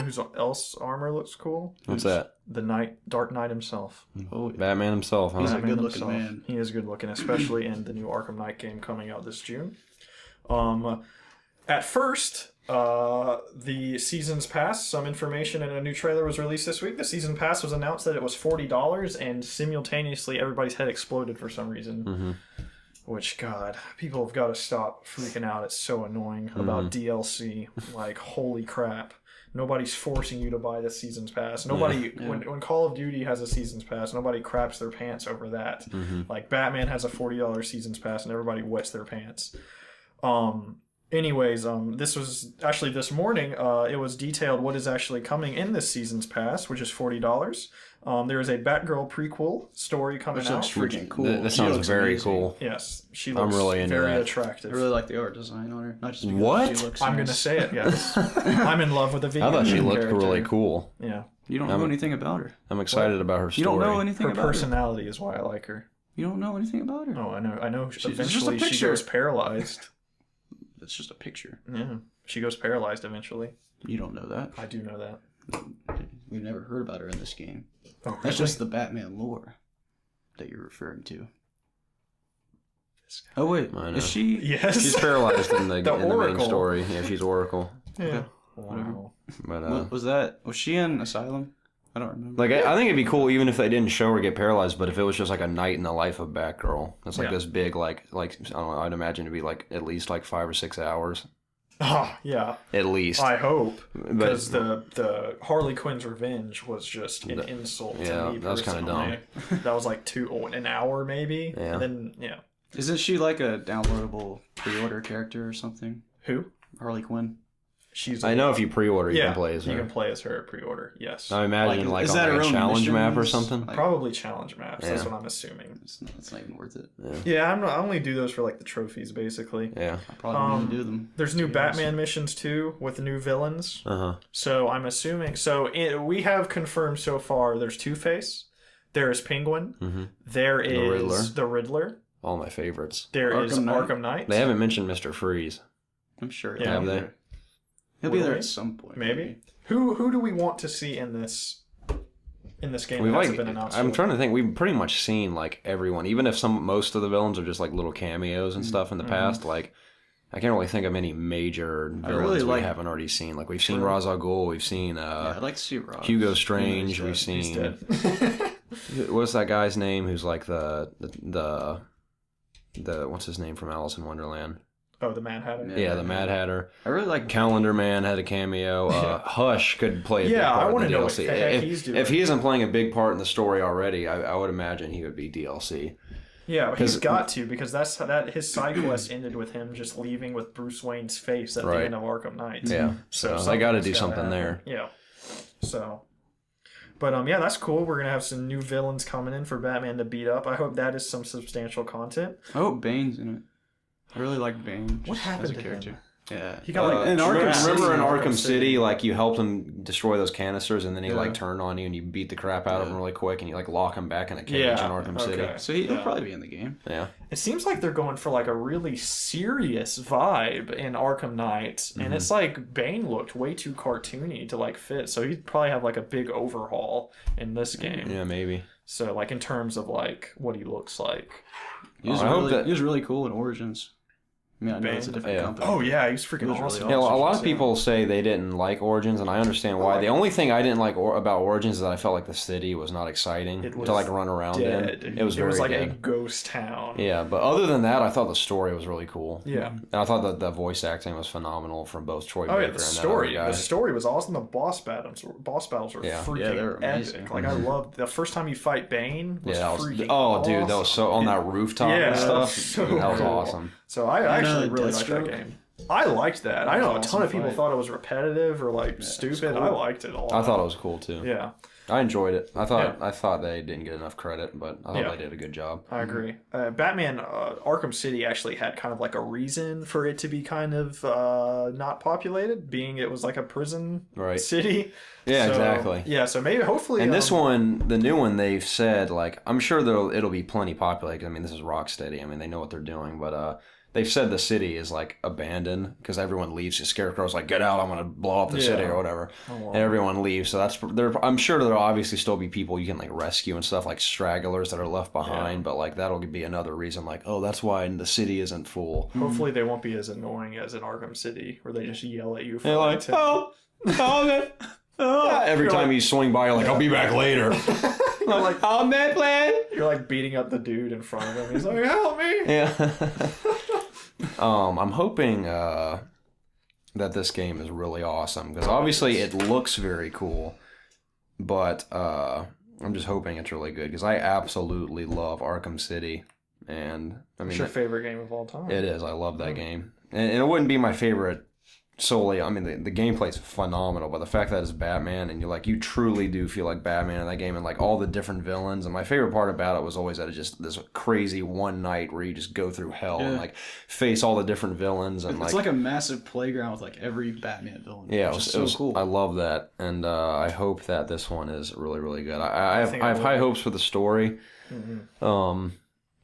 whose else armor looks cool? What's that? The Dark Knight himself. Oh, Batman himself, huh? He's a Batman good-looking himself. man. He is good looking, especially in the new Arkham Knight game coming out this June. At first, the Season's Pass, some information and a new trailer was released this week. The Season Pass was announced that it was $40, and simultaneously everybody's head exploded for some reason. Mm-hmm. Which, God, people have got to stop freaking out. It's so annoying about DLC. Like, holy crap. Nobody's forcing you to buy the Season's Pass. Nobody, when Call of Duty has a Season's Pass, nobody craps their pants over that. Like, Batman has a $40 Season's Pass, and everybody wets their pants. Anyways, this was actually this morning. It was detailed what is actually coming in this Season's Pass, which is $40. There is a Batgirl prequel story coming out. Which looks freaking cool. This sounds very cool. Yes, she looks really into very that. attractive. I really like the art design on her. Not just because What? she looks I'm nice. gonna say it, yes. I'm in love with the video. I thought she game looked character. really cool. Yeah, You don't know anything about her. I'm excited about her story. You don't know anything her about personality is why I like her. her. You don't know anything about her. Oh, I know. it's just a Eventually, she picture. goes paralyzed. It's just a picture. Yeah, she goes paralyzed eventually. You don't know that. I do know that. We've never heard about her in this game. Oh, That's really? just the Batman lore that you're referring to. Oh wait, I know. is she? Yes. She's paralyzed in the, The in the main Oracle. story. Yeah, she's Oracle. Yeah. Whatever. Wow. But Was she in Asylum? I don't remember. like, I think it'd be cool even if they didn't show her get paralyzed. But if it was just like a night in the life of Batgirl, it's like Yeah. this big, like I don't know. I'd imagine it'd be like at least like 5 or 6 hours, Oh, yeah. at least. I hope. But Because the Harley Quinn's revenge was just an insult to yeah, me that was kinda personally. That was like an hour maybe. Yeah. And then, yeah. Isn't she like a downloadable pre-order character or something? Who? Harley Quinn. She's. I know if you pre-order, you yeah, can play as her. You can play as her at pre-order. Yes. I imagine Like, like is on that like her a own challenge map or missions? something. Like- Probably challenge maps. That's Yeah. what I'm assuming. It's not even worth it. Yeah, I only do those for like the trophies, basically. Yeah. I probably need to do them. There's new Yes. Batman missions too with new villains. Uh-huh. So I'm assuming. So we have confirmed so far. There's Two-Face. There is Penguin. Mhm. There is Riddler. the Riddler. All my favorites. There is Arkham Knight. Arkham Knight. They haven't mentioned Mr. Freeze. I'm sure. Yeah. He'll be Have they? there. He'll be Will there they? at some point. Maybe. Who do we want to see in this game We've that hasn't like, been announced? I'm yet? trying to think. We've pretty much seen like everyone, even if most of the villains are just like little cameos and stuff in the past. Like, I can't really think of any major villains really we like- haven't already seen. Like, we've seen Ra's al Ghul, we've seen Yeah, I'd like to see Rob. Hugo Strange, He's we've dead. seen. He's dead. What's that guy's name? Who's like the what's his name from Alice in Wonderland? Oh, the Mad Hatter. Yeah, the Mad Hatter. I really like Calendar Man had a cameo. Hush could play a big Yeah, I part in wanna the know what DLC. the heck if, he's doing. if he isn't playing a big part in the story already, I would imagine he would be DLC. Yeah, but he's 'Cause- got to because that his side quest ended with him just leaving with Bruce Wayne's face at Right. the end of Arkham Knight. Yeah, so they got to do something's something gotta there. happen. Yeah. So, but yeah, that's cool. We're gonna have some new villains coming in for Batman to beat up. I hope that is some substantial content. I hope Bane's in it. I really like Bane. What just happened as a to character? him? Yeah. He got like in Arkham Remember in City. Arkham City, like you helped him destroy those canisters, and then he Yeah. like turned on you, and you beat the crap out of him really quick, and you like lock him back in a cage Yeah, in Arkham City. okay. So he'll Yeah. probably be in the game. Yeah, It seems like they're going for like a really serious vibe in Arkham Knight, and it's like Bane looked way too cartoony to like fit. So he'd probably have like a big overhaul in this game. yeah, maybe. So like in terms of like what he looks like. He was, I hope really, that- he was really cool in Origins. I mean, I know it's a Bane? different Yeah. company. Oh yeah, he's freaking He was really awesome. Yeah, a lot of Yeah. people say they didn't like Origins, and I understand why. The only thing I didn't like about Origins is that I felt like the city was not exciting It was to like run around Dead. in. It was very like dead. a ghost town. Yeah, but other than that, I thought the story was really cool. Yeah. And I thought that the voice acting was phenomenal from both Troy Oh Baker yeah, and the that story. other guy. The story was awesome. The boss battles were Yeah. freaking Yeah, they were amazing. epic. Like I loved the first time you fight Bane was Yeah, freaking dude, that was so on that rooftop Yeah, and stuff. so that was cool. awesome. So I actually really liked that Deathstroke? game. I liked that. I know a ton Awesome of people fight. thought it was repetitive or like stupid. cool. I liked it a lot. I thought it was cool too. Yeah, I enjoyed it. I thought they didn't get enough credit, but I thought Yeah. they did a good job. I agree. Batman Arkham City actually had kind of like a reason for it to be kind of not populated, being it was like a prison Right. city. Yeah, So, exactly. Yeah, so maybe hopefully. And this one, the new one, they've said like I'm sure it'll be plenty populated. I mean, this is Rocksteady. I mean, they know what they're doing, but they've said the city is like abandoned because everyone leaves. The Scarecrow's like, get out, I'm gonna blow up the city or whatever, and everyone leaves. So that's I'm sure there'll obviously still be people you can like rescue and stuff, like stragglers that are left behind. But like that'll be another reason, like, oh, that's why the city isn't full. Hopefully they won't be as annoying as in Arkham City, where they just yell at you for They're like, every time you swing by, you're like, I'll be back later. You're like, on that plan. You're like beating up the dude in front of him. He's like, help me. Yeah. I'm hoping that this game is really awesome because obviously it looks very cool, but I'm just hoping it's really good because I absolutely love Arkham City, and I mean, it's your favorite game of all time. It is. I love that game, and it wouldn't be my favorite solely. I mean, the gameplay's phenomenal, but the fact that it's Batman and you truly do feel like Batman in that game, and like all the different villains. And my favorite part about it was always that it's just this crazy one night where you just go through hell and like face all the different villains. And it's like a massive playground with like every Batman villain. Yeah, it was cool. I love that, and I hope that this one is really, really good. I have high hopes for the story. Mm-hmm.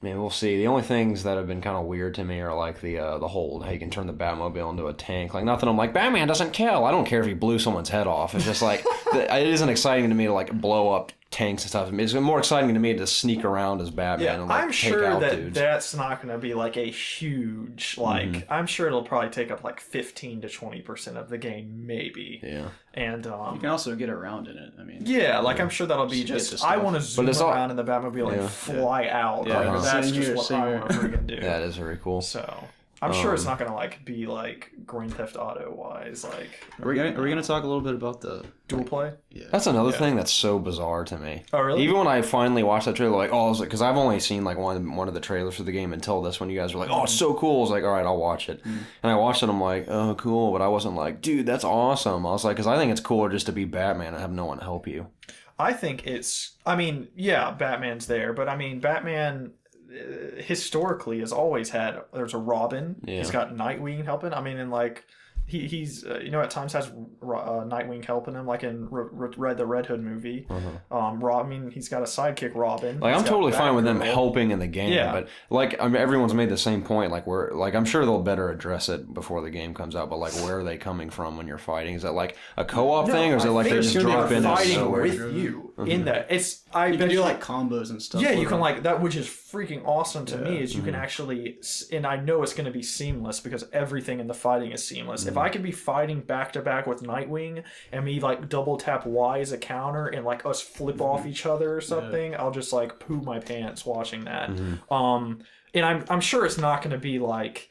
I mean, we'll see. The only things that have been kind of weird to me are like the whole, how you can turn the Batmobile into a tank. Like, not that I'm like, Batman doesn't kill. I don't care if he blew someone's head off. It's just like, it isn't exciting to me to like blow up tanks and stuff. It's more exciting to me to sneak around as Batman and like I'm take sure out that dudes. That's not going to be like a huge, like, I'm sure it'll probably take up like 15 to 20% of the game, maybe. Yeah. And you can also get around in it. I mean, I'm sure that'll be just I want to zoom around in the Batmobile and fly out. Yeah, that's just what I want to freaking do. That is very cool. So I'm sure it's not gonna like be like Grand Theft Auto wise. Like, are we gonna talk a little bit about the dual play? Yeah, that's another thing that's so bizarre to me. Oh really? Even when I finally watched that trailer, like, because I've only seen like one of the trailers for the game until this one. You guys were like, oh, it's so cool. I was like, all right, I'll watch it. And I watched it. I'm like, oh, cool. But I wasn't like, dude, that's awesome. I was like, because I think it's cooler just to be Batman and have no one help you. I think it's. I mean, yeah, Batman's there, but I mean, Batman historically has always had. There's a Robin. Yeah. He's got Nightwing helping. I mean, and like he's at times has Nightwing helping him, like in the Red Hood movie. I mean, he's got a sidekick Robin. Like, I'm totally fine with them helping in the game, but like everyone's made the same point. Like, I'm sure they'll better address it before the game comes out. But like, where are they coming from when you're fighting? Is that like a co-op thing, or is it like they just drop in fighting with you in that? It's you can do like combos and stuff. Yeah, you can like that, which is freaking awesome to me. Is you can actually, and I know it's going to be seamless because everything in the fighting is seamless. If I could be fighting back to back with Nightwing and me like double tap Y as a counter and like us flip off each other or something, I'll just like poo my pants watching that. And I'm sure it's not going to be like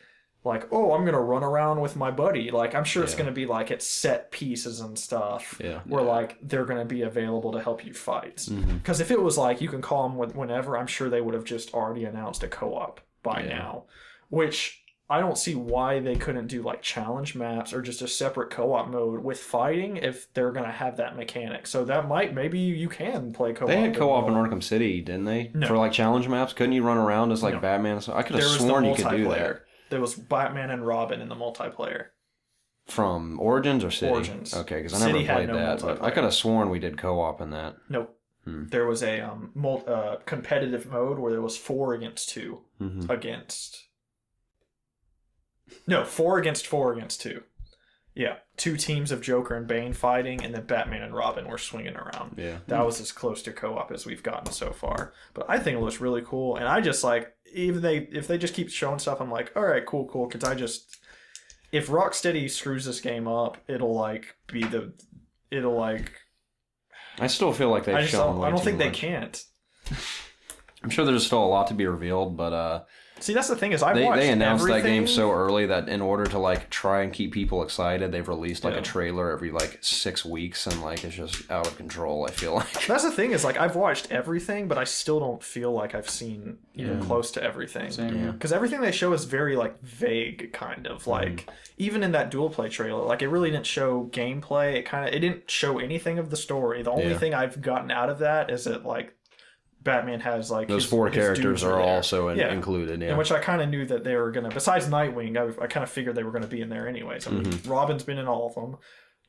oh, I'm gonna run around with my buddy. Like, I'm sure it's gonna be like at set pieces and stuff where like they're gonna be available to help you fight. Because if it was like you can call them whenever, I'm sure they would have just already announced a co-op by now, which I don't see why they couldn't do like challenge maps or just a separate co-op mode with fighting if they're gonna have that mechanic. So that maybe you can play co-op. They had co-op in Arkham City, didn't they? No. For like challenge maps, couldn't you run around as like Batman? I could have sworn you could do that. There was Batman and Robin in the multiplayer. From Origins or City? Origins. Okay, because I never played that. But I could have sworn we did co-op in that. Nope. There was a competitive mode where there was 4 against 2 against. No, 4 against 4 against 2. Yeah, 2 teams of Joker and Bane fighting, and then Batman and Robin were swinging around. Yeah, that was as close to co-op as we've gotten so far. But I think it looks really cool, and I just like if they just keep showing stuff, I'm like, all right, cool. Because if Rocksteady screws this game up, it'll like. I still feel like they've shown. I don't think they can't. I'm sure there's still a lot to be revealed, but see, that's the thing is they announced that game so early that in order to like try and keep people excited, they've released like a trailer every like 6 weeks, and like it's just out of control. I feel like that's the thing is like I've watched everything, but I still don't feel like I've seen even close to everything. Because everything they show is very like vague, kind of like even in that dual play trailer, like it really didn't show gameplay. It didn't show anything of the story. The only thing I've gotten out of that is that like Batman has like those 4 characters are also included, in which I kind of knew that they were gonna. Besides Nightwing, I kind of figured they were gonna be in there anyways. I mean, Robin's been in all of them.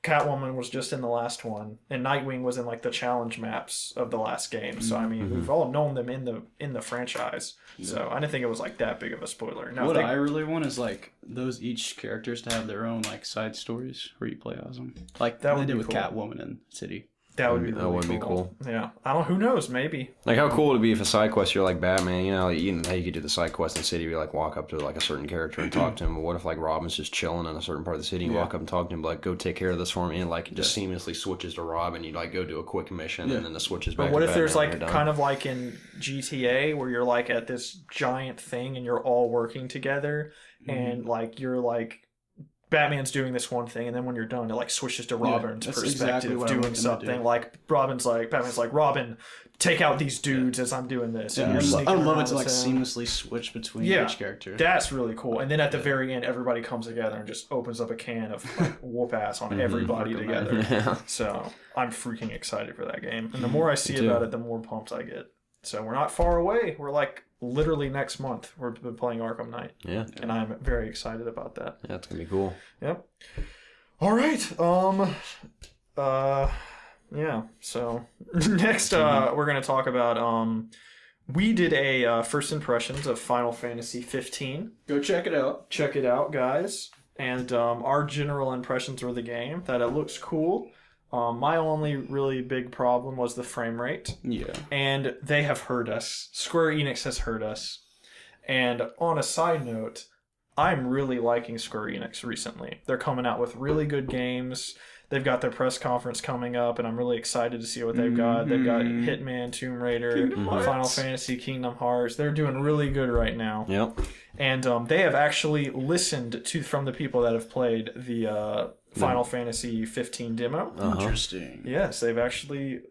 Catwoman was just in the last one, and Nightwing was in like the challenge maps of the last game. So I mean, we've all known them in the franchise. Yeah. So I didn't think it was like that big of a spoiler. Now, what I really want is like those each characters to have their own like side stories where you play as them, like that they did with cool. Catwoman and City. That would be really would cool. Be cool. Yeah, I don't. Who knows? Maybe. Like how cool would it be if a side quest you're like Batman? You know how you could do the side quest in the city. You like walk up to like a certain character and talk to him. But what if like Robin's just chilling in a certain part of the city? You walk up and talk to him, like go take care of this for me, and like it just seamlessly switches to Robin. You like go do a quick mission, and then it switches back. But what to if Batman there's like kind of like in GTA where you're like at this giant thing and you're all working together, and like you're like. Batman's doing this one thing, and then when you're done, it like switches to Robin's perspective doing something. Like Batman's like, Robin, take out these dudes as I'm doing this. Yeah, I would love it to like seamlessly switch between each character. That's really cool. And then at the very end, everybody comes together and just opens up a can of like, whoop ass on everybody together. Yeah. So I'm freaking excited for that game. And the more I see about it, the more pumped I get. So we're not far away. We're like literally next month. We've been playing Arkham Knight. Yeah. And I'm very excited about that. Yeah, it's going to be cool. Yep. All right. Yeah. So next we're going to talk about we did a first impressions of Final Fantasy 15. Go check it out. Check it out, guys. And our general impressions of the game, that it looks cool. My only really big problem was the frame rate. Yeah. And they have heard us. Square Enix has heard us. And on a side note, I'm really liking Square Enix recently. They're coming out with really good games. They've got their press conference coming up, and I'm really excited to see what they've got. They've got Hitman, Tomb Raider, Final Fantasy, Kingdom Hearts. They're doing really good right now. Yep. And they have actually listened from the people that have played the Final Fantasy 15 demo. Interesting. Yes, they've actually,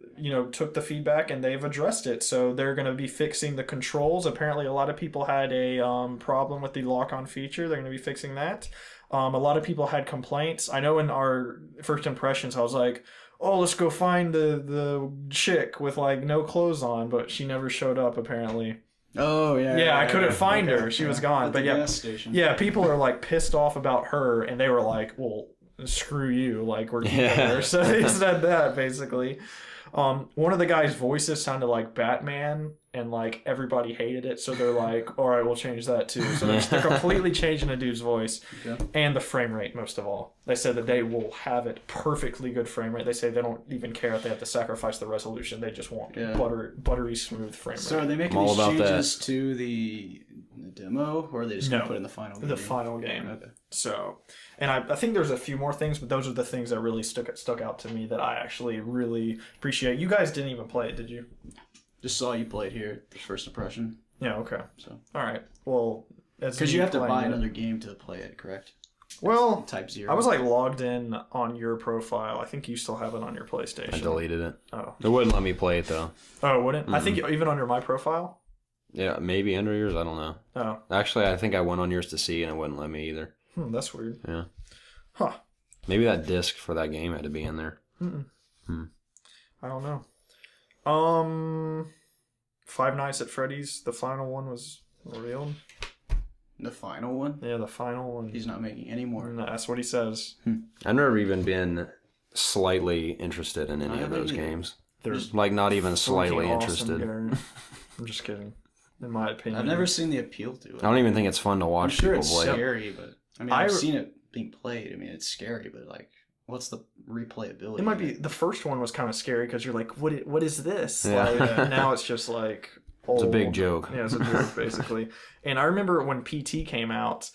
took the feedback and they've addressed it. So they're going to be fixing the controls. Apparently, a lot of people had a problem with the lock-on feature. They're going to be fixing that. A lot of people had complaints. I know in our first impressions, I was like, oh, let's go find the chick with like no clothes on, but she never showed up apparently. Oh yeah. Yeah, I couldn't find her. She was gone. But gas station. Yeah, people are like pissed off about her, and they were like, well, screw you, like we're keeping her. So they said that basically. One of the guys' voices sounded like Batman, and like everybody hated it, so they're like, all right, we'll change that too. So they're completely changing a dude's voice. And the frame rate, most of all. They said that they will have it perfectly good frame rate. They say they don't even care if they have to sacrifice the resolution. They just want buttery smooth frame rate. So are they making these changes to the demo, or are they just going to put it in the final game? The final game. Okay. So, and I think there's a few more things, but those are the things that really stuck out to me that I actually really appreciate. You guys didn't even play it, did you? Just saw you play it here, the first impression. Yeah, okay. So, all right. Well, because you have to buy another game to play it, correct? Well, Type 0. I was like logged in on your profile. I think you still have it on your PlayStation. I deleted it. Oh. It wouldn't let me play it though. Oh, it wouldn't? Mm-hmm. I think even under my profile? Yeah, maybe under yours. I don't know. Oh. Actually, I think I went on yours to see, and it wouldn't let me either. That's weird. Yeah. Huh. Maybe that disc for that game had to be in there. I don't know. Five Nights at Freddy's, the final one was revealed. The final one? Yeah, the final one. He's not making any more. No, that's what he says. I've never even been slightly interested in any of those games. There's like not even slightly interested. I'm just kidding. In my opinion, I've never seen the appeal to it. I don't even think it's fun to watch. I'm sure people it's play. scary, but I mean, I've seen it being played. I mean, it's scary, but like, what's the replayability? It might be the first one was kind of scary because you're like, what is this? Yeah. Like, now it's just like it's a big joke. Yeah, it's a joke basically. And I remember when PT came out,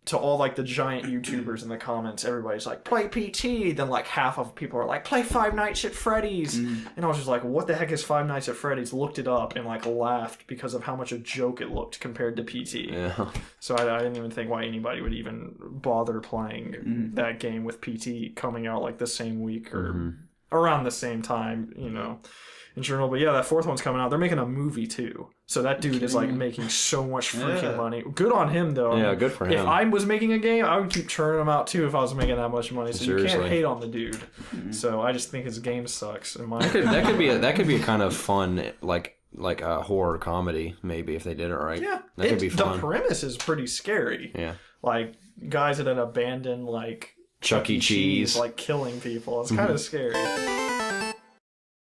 to all like the giant YouTubers in the comments, everybody's like, play PT. Then like half of people are like, play Five Nights at Freddy's. And I was just like, what the heck is Five Nights at Freddy's? Looked it up and like laughed because of how much a joke it looked compared to PT. Yeah. So I didn't even think why anybody would even bother playing that game with PT coming out like the same week or around the same time, in general. But yeah, that fourth one's coming out. They're making a movie too. So that dude is like making so much freaking money. Good on him though. Yeah, good for him. If I was making a game, I would keep churning them out too if I was making that much money. So you can't hate on the dude. So I just think his game sucks. That could be a kind of fun like a horror comedy maybe if they did it right. Yeah, that could be fun. The premise is pretty scary. Yeah, like guys at an abandoned like Chuck E. Cheese. like killing people. It's kind of scary.